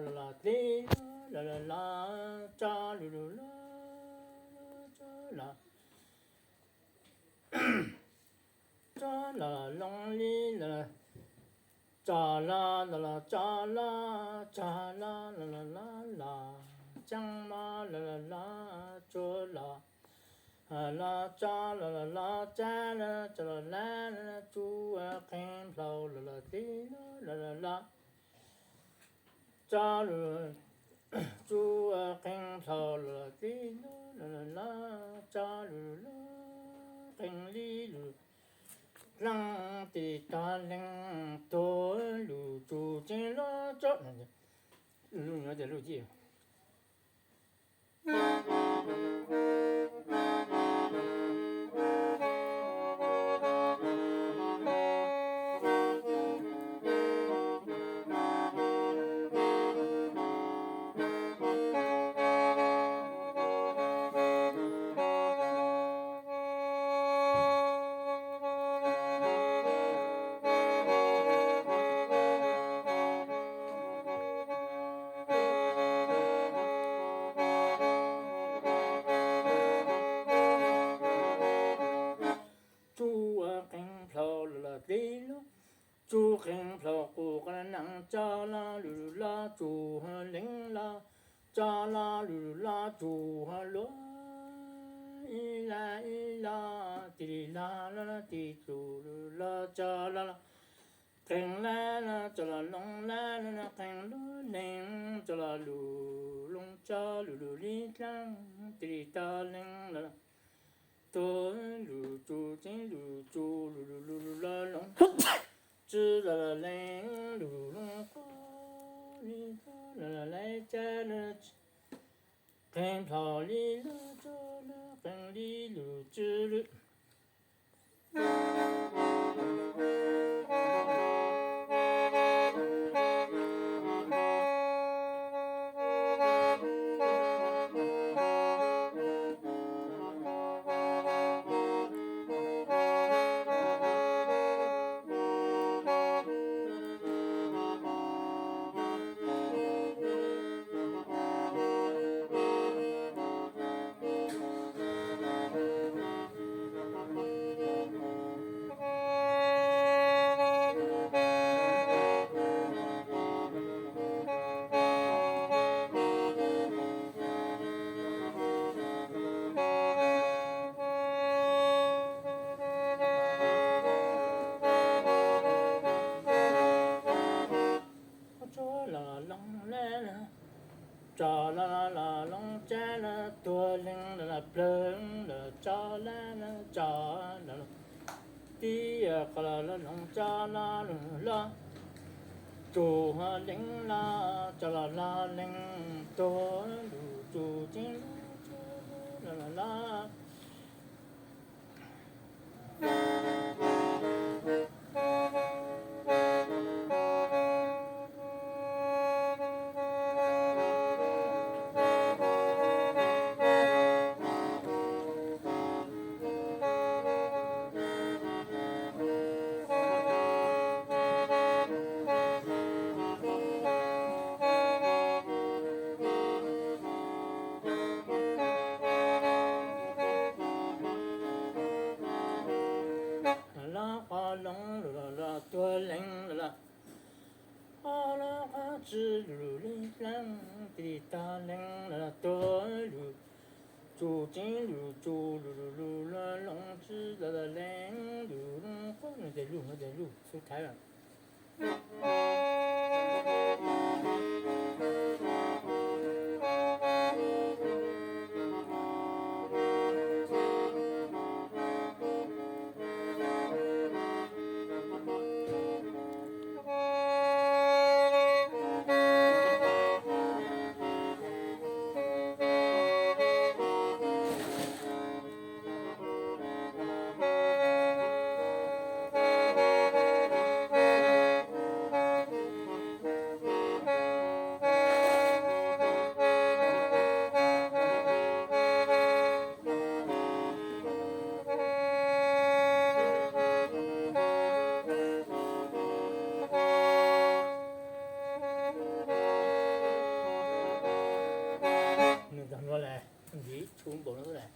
啦啦滴啦啦啦，扎噜噜啦扎啦，扎啦啷哩啦，扎啦啦啦扎啦扎啦啦啦啦啦，江嘛啦啦啦捉啦。啦扎啦啦啦扎啦扎啦啦啦，猪啊看跑啦啦滴啦啦啦，扎啦猪啊看跑啦啦滴啦啦啦，扎啦啦看哩噜，啷滴哒啷多噜猪进啦扎，录有点录记。猪啊跟跑啦啦滴啦，猪跟跑过个能扎啦噜啦，猪和铃啦，扎啦噜啦，猪和罗，一啦一啦，滴哩啦啦啦滴猪噜啦扎啦啦。跟啦啦，扎啦隆啦啦啦，跟噜铃，扎啦噜隆扎噜噜哩啷，滴哩哒铃啦啦。多噜猪进噜猪噜噜噜噜啦隆，吱啦啦铃噜隆花哩啦啦来加啦，跟跑哩啦扎啦，跟哩噜吱噜。扎啦啦啦隆扎啦，多铃啦啦嘣啦，扎啦啦扎啦啦，滴呀咔啦啦隆扎啦噜啦，猪哈铃啦，扎啦啦铃，多噜猪进啦啦啦。啦花龙啦啦多铃啦啦，啊啦啊吱噜哩啷，滴哒铃啦啦多噜，猪进噜猪噜噜噜啦隆吱啦啦铃噜隆，我在录，出台了。你怎么来？你出门不能来。